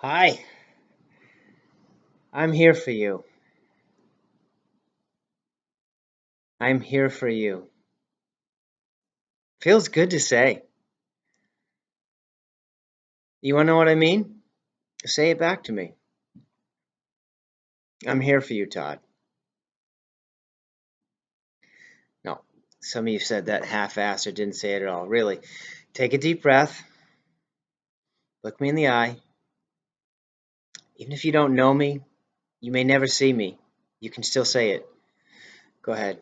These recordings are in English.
Hi, I'm here for you. I'm here for you. Feels good to say. You want to know what I mean? Say it back to me. I'm here for you, Todd. No, some of you said that half-assed or didn't say it at all. Really, take a deep breath. Look me in the eye. Even if you don't know me, you may never see me. You can still say it. Go ahead.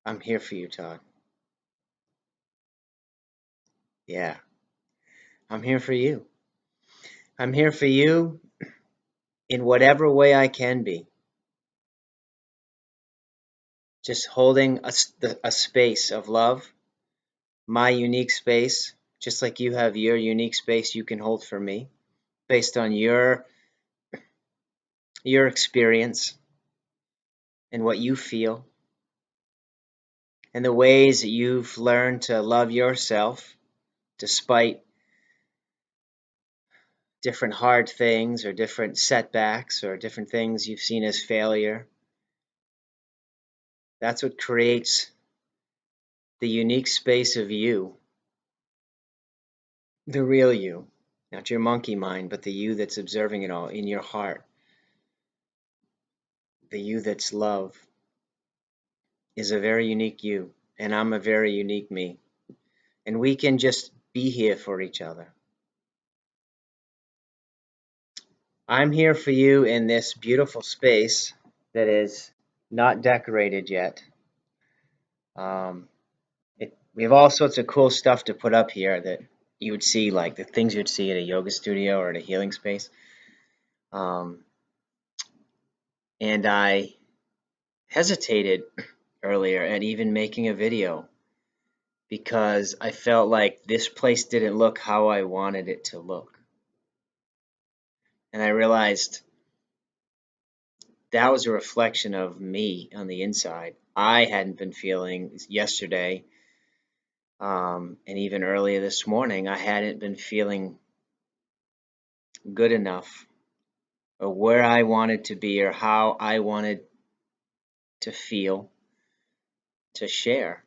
I'm here for you, Todd. Yeah, I'm here for you. I'm here for you in whatever way I can be. Just holding a space of love, my unique space, just like you have your unique space you can hold for me, based on your experience and what you feel and the ways that you've learned to love yourself despite different hard things or different setbacks or different things you've seen as failure. That's what creates the unique space of you, the real you, not your monkey mind, but the you that's observing it all in your heart, the you that's love is a very unique you, and I'm a very unique me. And we can just be here for each other. I'm here for you in this beautiful space that is not decorated yet. Um, we have all sorts of cool stuff to put up here that you would see, like the things you'd see at a yoga studio or at a healing space. Um, and I hesitated earlier at even making a video because I felt like this place didn't look how I wanted it to look. And I realized that was a reflection of me on the inside. I hadn't been feeling yesterday, and even earlier this morning, I hadn't been feeling good enough or where I wanted to be or how I wanted to feel to share.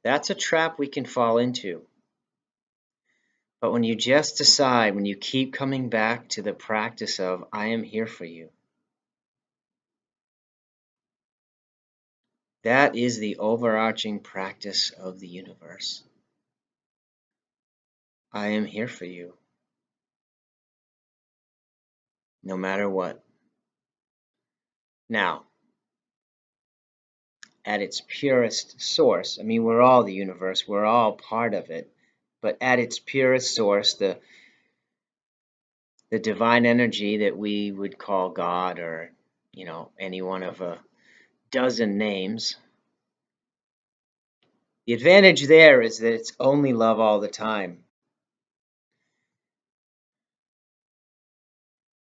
That's a trap we can fall into. But when you just decide, when you keep coming back to the practice of, I am here for you, that is the overarching practice of the universe. I am here for you, no matter what. Now, at its purest source, I mean, we're all the universe, we're all part of it, but at its purest source, the divine energy that we would call God or, any one of a dozen names, the advantage there is that it's only love all the time.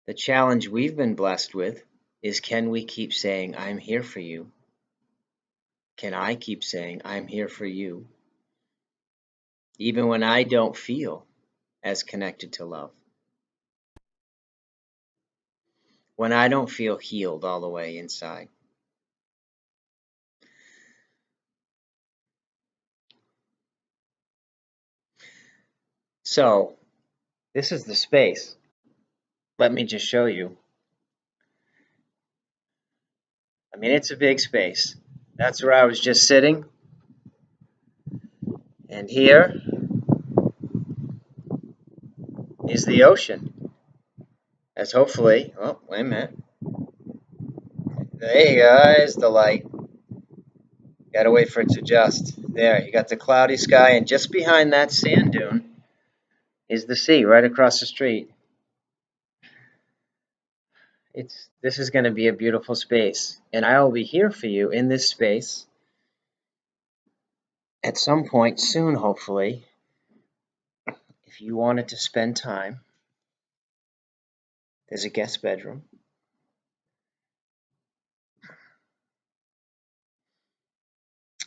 The challenge we've been blessed with is, can we keep saying, I'm here for you? Can I keep saying, I'm here for you? Even when I don't feel as connected to love. When I don't feel healed all the way inside. So, this is the space. Let me just show you. I mean, it's a big space. That's where I was just sitting. And here is the ocean. As hopefully, oh, wait a minute. There you go, there's the light. Gotta wait for it to adjust. There, you got the cloudy sky, and just behind that sand dune is the sea right across the street. This is going to be a beautiful space, and I will be here for you in this space at some point soon, hopefully. If you wanted to spend time, there's a guest bedroom.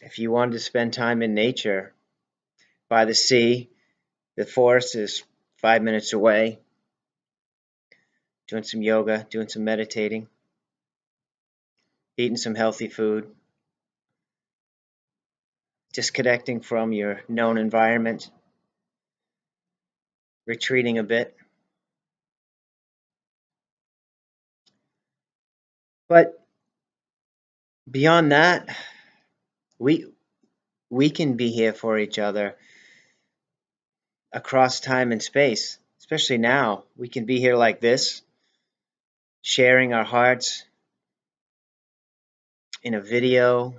If you wanted to spend time in nature, by the sea, The forest is 5 minutes away, doing some yoga, doing some meditating, eating some healthy food, disconnecting from your known environment, retreating a bit. But beyond that, we we can be here for each other across time and space, especially now. We can be here like this, sharing our hearts in a video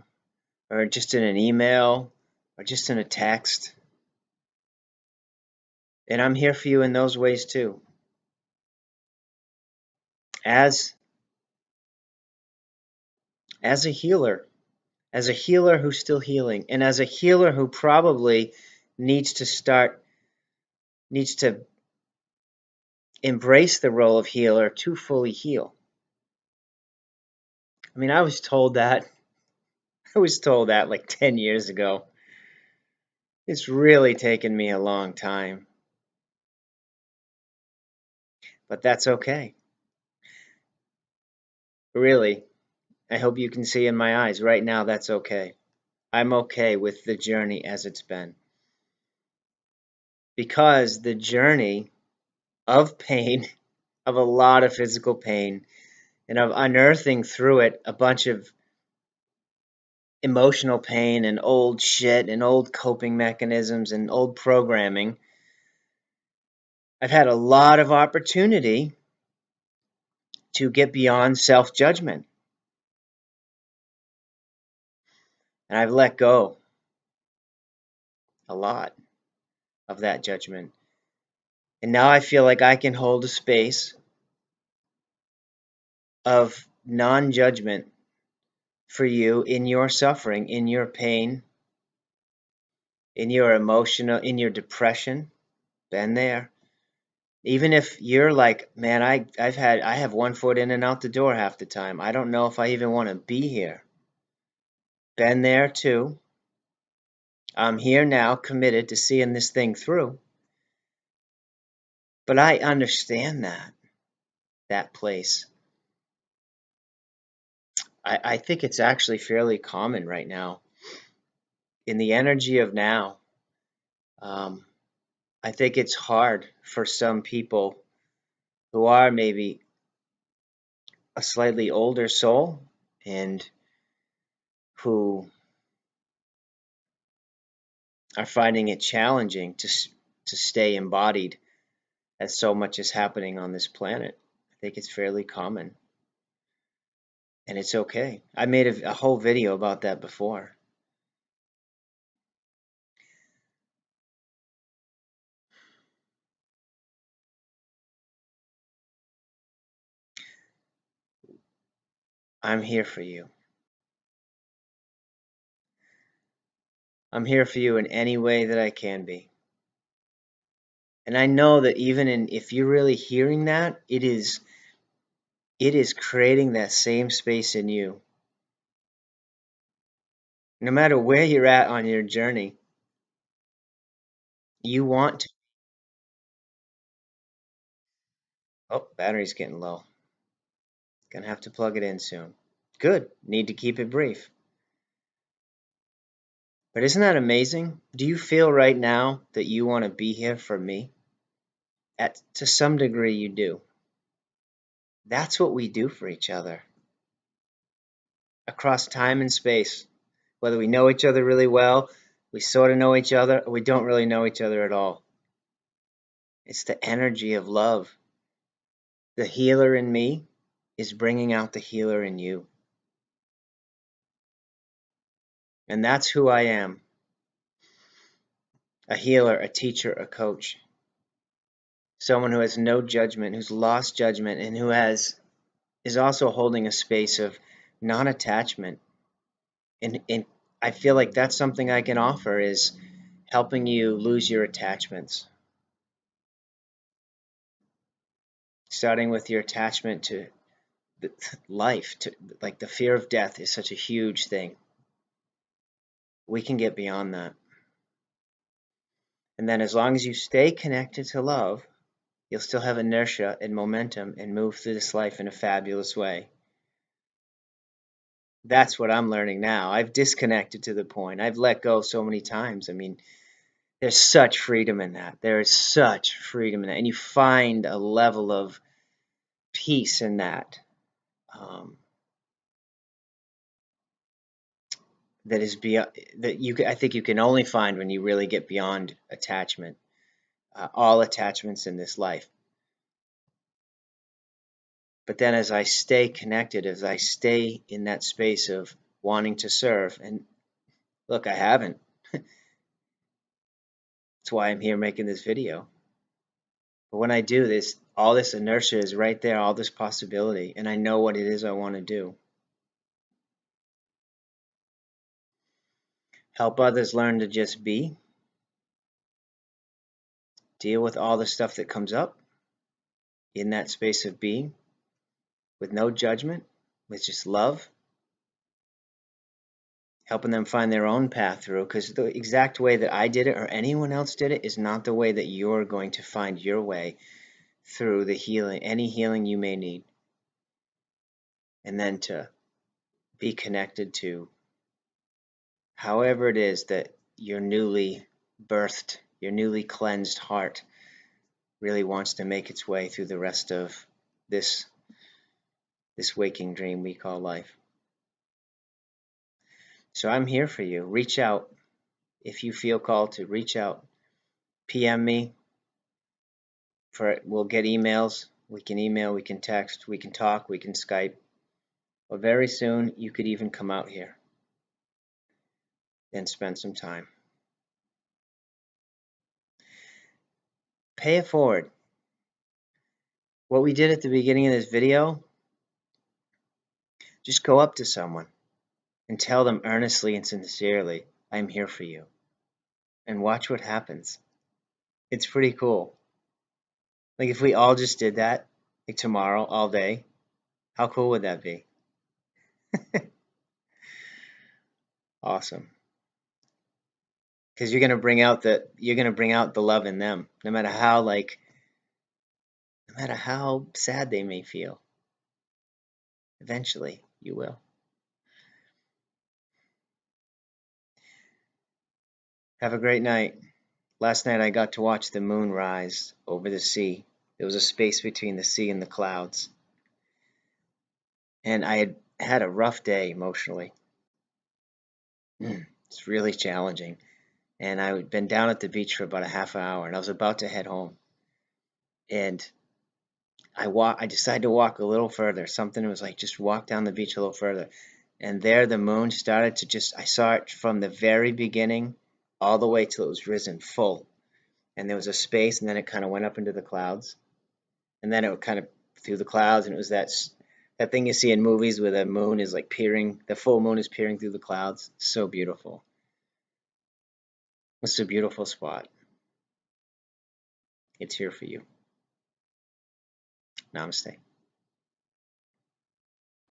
or just in an email or just in a text. And I'm here for you in those ways too. As as a healer, as a healer who's still healing, and as a healer who probably needs to embrace the role of healer to fully heal. I mean, I was told that like 10 years ago. It's really taken me a long time, but that's okay. Really, I hope you can see in my eyes right now that's okay. I'm okay with the journey as it's been. Because the journey of pain, of a lot of physical pain, and of unearthing through it a bunch of emotional pain and old shit and old coping mechanisms and old programming, I've had a lot of opportunity to get beyond self-judgment. And I've let go a lot of that judgment. And now I feel like I can hold a space of non-judgment for you in your suffering, in your pain, in your emotional, in your depression. Been there. Even if you're like, man, I have one foot in and out the door half the time. I don't know if I even want to be here. Been there too. I'm here now, committed to seeing this thing through. But I understand that place. I think it's actually fairly common right now. In the energy of now, um, I think it's hard for some people who are maybe a slightly older soul and who are finding it challenging to stay embodied as so much is happening on this planet. I think it's fairly common. And it's okay. I made a whole video about that before. I'm here for you. I'm here for you in any way that I can be. And I know that if you're really hearing that, it is creating that same space in you. No matter where you're at on your journey, you want to. Oh, battery's getting low. Gonna have to plug it in soon. Good. Need to keep it brief. But isn't that amazing? Do you feel right now that you want to be here for me? To some degree, you do. That's what we do for each other across time and space. Whether we know each other really well, we sort of know each other, or we don't really know each other at all. It's the energy of love. The healer in me is bringing out the healer in you. And that's who I am. A healer, a teacher, a coach. Someone who has no judgment, who's lost judgment, and is also holding a space of non-attachment. And I feel like that's something I can offer, is helping you lose your attachments. Starting with your attachment to life, to like the fear of death is such a huge thing. We can get beyond that. And then as long as you stay connected to love, you'll still have inertia and momentum and move through this life in a fabulous way. That's what I'm learning now. I've disconnected to the point. I've let go so many times. I mean, there's such freedom in that. There is such freedom in that. And you find a level of peace in that. That is beyond that I think you can only find when you really get beyond attachment, all attachments in this life. But then as I stay connected, as I stay in that space of wanting to serve, and look, I haven't. That's why I'm here making this video. But when I do this, all this inertia is right there, all this possibility, and I know what it is I want to do. Help others learn to just be, deal with all the stuff that comes up in that space of being with no judgment, with just love, helping them find their own path through, because the exact way that I did it or anyone else did it is not the way that you're going to find your way through the healing, any healing you may need. And then to be connected to however it is that your newly birthed, your newly cleansed heart really wants to make its way through the rest of this waking dream we call life. So I'm here for you. Reach out if you feel called to. Reach out. PM me. We'll get emails. We can email, we can text, we can talk, we can Skype. But very soon you could even come out here and spend some time. Pay it forward. What we did at the beginning of this video, just go up to someone and tell them earnestly and sincerely, I'm here for you. And watch what happens. It's pretty cool. Like if we all just did that, like tomorrow, all day, how cool would that be? Awesome. Because you're gonna bring out the love in them, no matter how sad they may feel. Eventually, you will. Have a great night. Last night I got to watch the moon rise over the sea. There was a space between the sea and the clouds. And I had a rough day emotionally. It's really challenging. And I'd been down at the beach for about a half hour, and I was about to head home. And I decided to walk a little further. Something was like, just walk down the beach a little further. And there the moon started to I saw it from the very beginning all the way till it was risen full. And there was a space, and then it kind of went up into the clouds. And then it kind of through the clouds, and it was that thing you see in movies where the moon is like the full moon is peering through the clouds. So beautiful. It's a beautiful spot. It's here for you. Namaste.